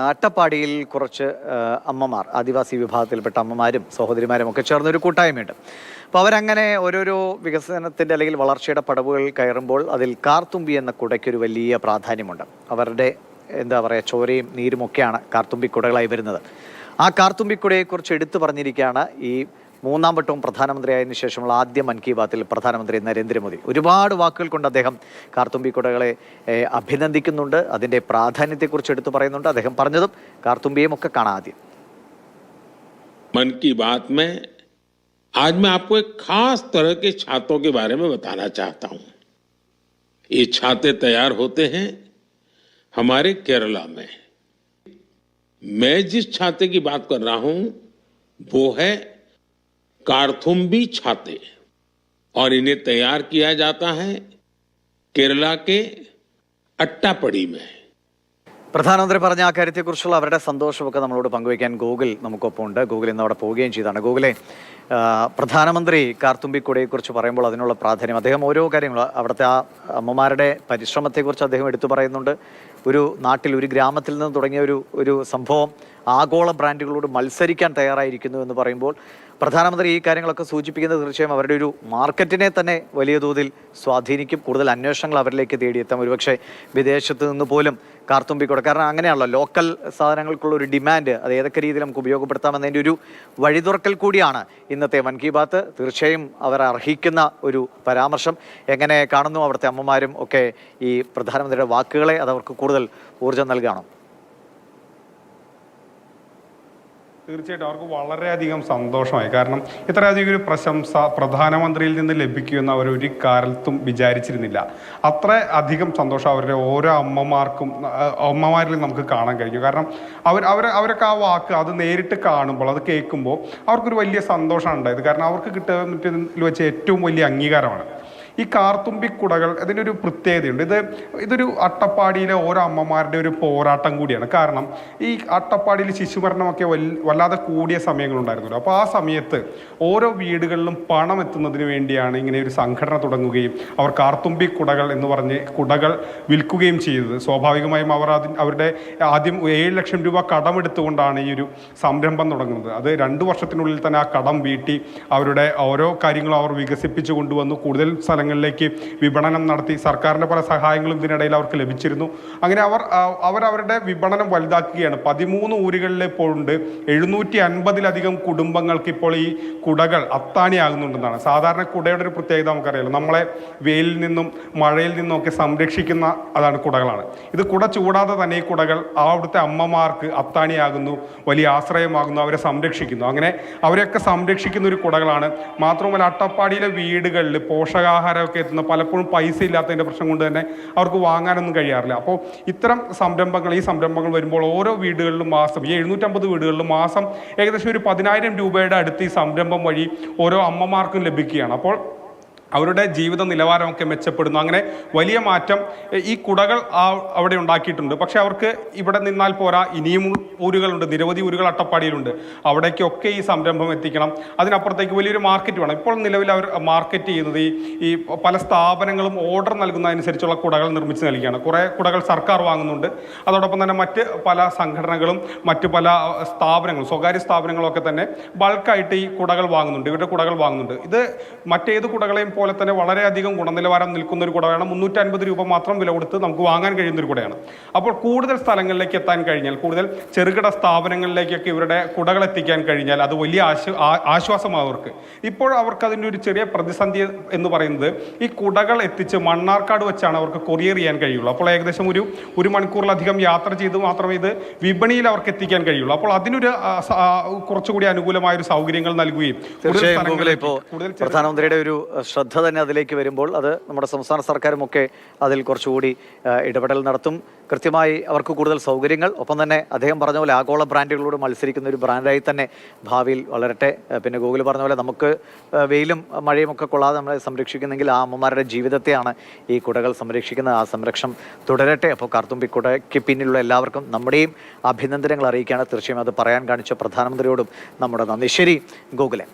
അട്ടപ്പാടിയിൽ കുറച്ച് അമ്മമാർ, ആദിവാസി വിഭാഗത്തിൽപ്പെട്ട അമ്മമാരും സഹോദരിമാരും ഒക്കെ ചേർന്നൊരു കൂട്ടായ്മയുണ്ട്. അപ്പോൾ അവരങ്ങനെ ഓരോരോ വികസനത്തിൻ്റെ അല്ലെങ്കിൽ വളർച്ചയുടെ പടവുകൾ കയറുമ്പോൾ അതിൽ കാർത്തുമ്പി എന്ന കുടയ്ക്കൊരു വലിയ പ്രാധാന്യമുണ്ട്. അവരുടെ എന്താ പറയുക, ചോരയും നീരുമൊക്കെയാണ് കാർത്തുമ്പി കുടകളായി വരുന്നത്. ആ കാർത്തുമ്പി കുടയെക്കുറിച്ച് എടുത്തു പറഞ്ഞിരിക്കുകയാണ് ഈ മൂന്നാം വട്ടവും പ്രധാനമന്ത്രിയായതിനു ശേഷമുള്ള ആദ്യ മൻ കി ബാത്തിൽ പ്രധാനമന്ത്രി നരേന്ദ്രമോദി. ഒരുപാട് വാക്കുകൾ കൊണ്ട് അദ്ദേഹം കാർത്തുമ്പി കുടകളെ അഭിനന്ദിക്കുന്നുണ്ട്, അതിൻ്റെ പ്രാധാന്യത്തെക്കുറിച്ച് എടുത്തു പറയുന്നുണ്ട്. അദ്ദേഹം പറഞ്ഞതും കാർത്തുമ്പിയും ഒക്കെ കാണാം. ആദ്യം मन की बात में आज मैं आपको एक खास तरह के छातों के बारे में बताना चाहता हूं. ये छाते तैयार होते हैं हमारे केरला में. मैं जिस छाते की बात कर रहा हूं वो है कार्थुम्बी छाते और इन्हें तैयार किया जाता है केरला के अट्टापड़ी में. പ്രധാനമന്ത്രി പറഞ്ഞ ആ കാര്യത്തെക്കുറിച്ചുള്ള അവരുടെ സന്തോഷമൊക്കെ നമ്മളോട് പങ്കുവയ്ക്കാൻ ഗൂഗിൾ നമുക്കൊപ്പം ഉണ്ട്. ഗൂഗിൾ ഇന്ന് അവിടെ പോവുകയും ചെയ്താണ്. ഗൂഗിളെ, പ്രധാനമന്ത്രി കാർത്തുമ്പി കുടയെക്കുറിച്ച് പറയുമ്പോൾ അതിനുള്ള പ്രാധാന്യം, അദ്ദേഹം ഓരോ കാര്യങ്ങളും അവിടുത്തെ ആ അമ്മമാരുടെ പരിശ്രമത്തെക്കുറിച്ച് അദ്ദേഹം എടുത്തു പറയുന്നുണ്ട്. ഒരു നാട്ടിൽ, ഒരു ഗ്രാമത്തിൽ നിന്ന് തുടങ്ങിയ ഒരു സംഭവം ആഗോള ബ്രാൻഡുകളോട് മത്സരിക്കാൻ തയ്യാറായിരിക്കുന്നു എന്ന് പറയുമ്പോൾ പ്രധാനമന്ത്രി ഈ കാര്യങ്ങളൊക്കെ സൂചിപ്പിക്കുന്നത് തീർച്ചയായും അവരുടെ ഒരു മാർക്കറ്റിനെ തന്നെ വലിയ തോതിൽ സ്വാധീനിക്കും. കൂടുതൽ അന്വേഷണങ്ങൾ അവരിലേക്ക് തേടിയെത്താം. ഒരുപക്ഷെ വിദേശത്ത് നിന്ന് പോലും കാർത്തുമ്പി കുട, കാരണം അങ്ങനെയാണല്ലോ ലോക്കൽ സാധനങ്ങൾക്കുള്ള ഒരു ഡിമാൻഡ്, അത് ഏതൊക്കെ രീതിയിൽ നമുക്ക് ഉപയോഗപ്പെടുത്താമെന്നതിൻ്റെ ഒരു വഴിതുറക്കൽ കൂടിയാണ് ഇന്നത്തെ മൻ കി ബാത്ത്. തീർച്ചയായും അവർ അർഹിക്കുന്ന ഒരു പരാമർശം. എങ്ങനെ കാണുന്നു അവിടുത്തെ അമ്മമാരും ഒക്കെ ഈ പ്രധാനമന്ത്രിയുടെ വാക്കുകളെ? അത് അവർക്ക് കൂടുതൽ ഊർജ്ജം നൽകണം. തീർച്ചയായിട്ടും അവർക്ക് വളരെയധികം സന്തോഷമായി. കാരണം ഇത്രയധികം ഒരു പ്രശംസ പ്രധാനമന്ത്രിയിൽ നിന്ന് ലഭിക്കുമെന്ന് അവർ ഒരു കാലത്തും വിചാരിച്ചിരുന്നില്ല. അത്ര അധികം സന്തോഷം അവരുടെ ഓരോ അമ്മമാരിൽ നമുക്ക് കാണാൻ കഴിഞ്ഞു. കാരണം അവരൊക്കെ ആ വാക്ക് അത് നേരിട്ട് കാണുമ്പോൾ, അത് കേൾക്കുമ്പോൾ അവർക്കൊരു വലിയ സന്തോഷമാണ് ഉണ്ടായത്. കാരണം അവർക്ക് കിട്ടുന്നതിൽ വെച്ച് ഏറ്റവും വലിയ അംഗീകാരമാണ് ഈ കാർത്തുമ്പി കുടകൾ. ഇതിനൊരു പ്രത്യേകതയുണ്ട്. ഇതൊരു അട്ടപ്പാടിയിലെ ഓരോ അമ്മമാരുടെ ഒരു പോരാട്ടം കൂടിയാണ്. കാരണം ഈ അട്ടപ്പാടിയിൽ ശിശുമരണമൊക്കെ വല്ലാതെ കൂടിയ സമയങ്ങളുണ്ടായിരുന്നല്ലോ. അപ്പോൾ ആ സമയത്ത് ഓരോ വീടുകളിലും പണം എത്തുന്നതിന് വേണ്ടിയാണ് ഇങ്ങനെ ഒരു സംഘടന തുടങ്ങുകയും അവർ കാർത്തുമ്പി കുടകൾ എന്ന് പറഞ്ഞ് കുടകൾ വിൽക്കുകയും ചെയ്തത്. സ്വാഭാവികമായും അവരുടെ ആദ്യം 7 ലക്ഷം രൂപ കടമെടുത്തുകൊണ്ടാണ് ഈ ഒരു സംരംഭം തുടങ്ങുന്നത്. അത് 2 വർഷത്തിനുള്ളിൽ തന്നെ ആ കടം വീട്ടി അവരുടെ ഓരോ കാര്യങ്ങളും അവർ വികസിപ്പിച്ചു കൊണ്ടുവന്നു. കൂടുതൽ ലേക്ക് വിപണനം നടത്തി. സർക്കാരിൻ്റെ പല സഹായങ്ങളും ഇതിനിടയിൽ അവർക്ക് ലഭിച്ചിരുന്നു. അങ്ങനെ അവരുടെ വിപണനം വലുതാക്കുകയാണ്. 13 ഊരുകളിൽ ഇപ്പോൾ ഉണ്ട്. 750-ലധികം കുടുംബങ്ങൾക്ക് ഇപ്പോൾ ഈ കുടകൾ അത്താണിയാകുന്നുണ്ടെന്നാണ്. സാധാരണ കുടയുടെ ഒരു പ്രത്യേകത നമുക്കറിയാലോ, നമ്മളെ വെയിലിൽ നിന്നും മഴയിൽ നിന്നും ഒക്കെ സംരക്ഷിക്കുന്ന അതാണ് കുടകളാണ്. ഇത് കുട ചൂടാതെ തന്നെ ഈ കുടകൾ അവിടുത്തെ അമ്മമാർക്ക് അത്താണിയാകുന്നു, വലിയ ആശ്രയമാകുന്നു, അവരെ സംരക്ഷിക്കുന്നു. അങ്ങനെ അവരെയൊക്കെ സംരക്ഷിക്കുന്ന ഒരു കുടകളാണ്. മാത്രമല്ല അട്ടപ്പാടിയിലെ വീടുകളിൽ പോഷകാഹാരം ഒക്കെ എത്തുന്ന പലപ്പോഴും പൈസ ഇല്ലാത്തതിൻ്റെ പ്രശ്നം കൊണ്ട് തന്നെ അവർക്ക് വാങ്ങാനൊന്നും കഴിയാറില്ല. അപ്പോൾ ഇത്തരം ഈ സംരംഭങ്ങൾ വരുമ്പോൾ ഓരോ വീടുകളിലും മാസം, ഈ 750 വീടുകളിലും മാസം ഏകദേശം ഒരു 10,000 രൂപയുടെ അടുത്ത് ഈ സംരംഭം വഴി ഓരോ അമ്മമാർക്കും ലഭിക്കുകയാണ്. അപ്പോൾ അവരുടെ ജീവിത നിലവാരമൊക്കെ മെച്ചപ്പെടുന്നു. അങ്ങനെ വലിയ മാറ്റം ഈ കുടകൾ അവിടെ ഉണ്ടാക്കിയിട്ടുണ്ട്. പക്ഷെ അവർക്ക് ഇവിടെ നിന്നാൽ പോരാ, ഇനിയും ഊരുകളുണ്ട്, നിരവധി ഊരുകൾ അട്ടപ്പാടിയിലുണ്ട്. അവിടേക്കൊക്കെ ഈ സംരംഭം എത്തിക്കണം. അതിനപ്പുറത്തേക്ക് വലിയൊരു മാർക്കറ്റ് വേണം. ഇപ്പോൾ നിലവിൽ അവർ മാർക്കറ്റ് ചെയ്യുന്നത് ഈ പല സ്ഥാപനങ്ങളും ഓർഡർ നൽകുന്നതനുസരിച്ചുള്ള കുടകൾ നിർമ്മിച്ച് നൽകുകയാണ്. കുറേ കുടകൾ സർക്കാർ വാങ്ങുന്നുണ്ട്. അതോടൊപ്പം തന്നെ മറ്റ് പല സംഘടനകളും മറ്റ് പല സ്ഥാപനങ്ങളും, സ്വകാര്യ സ്ഥാപനങ്ങളും ഒക്കെ തന്നെ ബൾക്കായിട്ട് ഈ കുടകൾ വാങ്ങുന്നുണ്ട്, ഇവരുടെ കുടകൾ വാങ്ങുന്നുണ്ട്. ഇത് മറ്റേത് കുടകളെയും പോലെ തന്നെ വളരെയധികം ഗുണനിലവാരം നിൽക്കുന്ന ഒരു കുടയാണ്. 350 രൂപ മാത്രം വില കൊടുത്ത് നമുക്ക് വാങ്ങാൻ കഴിയുന്ന ഒരു കുടയാണ്. അപ്പോൾ കൂടുതൽ സ്ഥലങ്ങളിലേക്ക് എത്താൻ കഴിഞ്ഞാൽ, കൂടുതൽ ചെറുകിട സ്ഥാപനങ്ങളിലേക്കൊക്കെ ഇവരുടെ കുടകൾ എത്തിക്കാൻ കഴിഞ്ഞാൽ അത് വലിയ ആശ്വാസമാണ് അവർക്ക്. ഇപ്പോൾ അവർക്ക് അതിൻ്റെ ഒരു ചെറിയ പ്രതിസന്ധി എന്ന് പറയുന്നത്, ഈ കുടകൾ എത്തിച്ച് മണ്ണാർക്കാട് വെച്ചാണ് അവർക്ക് കൊറിയർ ചെയ്യാൻ കഴിയുള്ളൂ. അപ്പോൾ ഏകദേശം ഒരു മണിക്കൂറിലധികം യാത്ര ചെയ്ത് മാത്രമേ ഇത് വിപണിയിൽ അവർക്ക് എത്തിക്കാൻ കഴിയുള്ളൂ. അപ്പോൾ അതിനൊരു കുറച്ചുകൂടി അനുകൂലമായ ഒരു സൗകര്യങ്ങൾ നൽകുകയും പ്രധാനമന്ത്രിയുടെ ഒരു ശ്രദ്ധ തന്നെ അതിലേക്ക് വരുമ്പോൾ അത് നമ്മുടെ സംസ്ഥാന സർക്കാരും ഒക്കെ അതിൽ കുറച്ചുകൂടി ഇടപെടൽ നടത്തും. കൃത്യമായി അവർക്ക് കൂടുതൽ സൗകര്യങ്ങൾ, ഒപ്പം തന്നെ അദ്ദേഹം പറഞ്ഞ പോലെ ആഗോള ബ്രാൻഡുകളോട് മത്സരിക്കുന്ന ഒരു ബ്രാൻഡായി തന്നെ ഭാവിയിൽ വളരട്ടെ. പിന്നെ ഗൂഗിൾ പറഞ്ഞ പോലെ നമുക്ക് വെയിലും മഴയും ഒക്കെ കൊള്ളാതെ നമ്മളെ സംരക്ഷിക്കുന്നെങ്കിൽ ആ അമ്മമാരുടെ ജീവിതത്തെയാണ് ഈ കുടകൾ സംരക്ഷിക്കുന്നത്. ആ സംരക്ഷണം തുടരട്ടെ. അപ്പോൾ കാർത്തുമ്പി കുടയ്ക്ക് പിന്നിലുള്ള എല്ലാവർക്കും നമ്മുടെയും അഭിനന്ദനങ്ങൾ അറിയിക്കുകയാണ്. തീർച്ചയായും അത് പറയാൻ കാണിച്ച പ്രധാനമന്ത്രിയോടും നമ്മുടെ നന്ദി. ശരി ഗൂഗിളെ.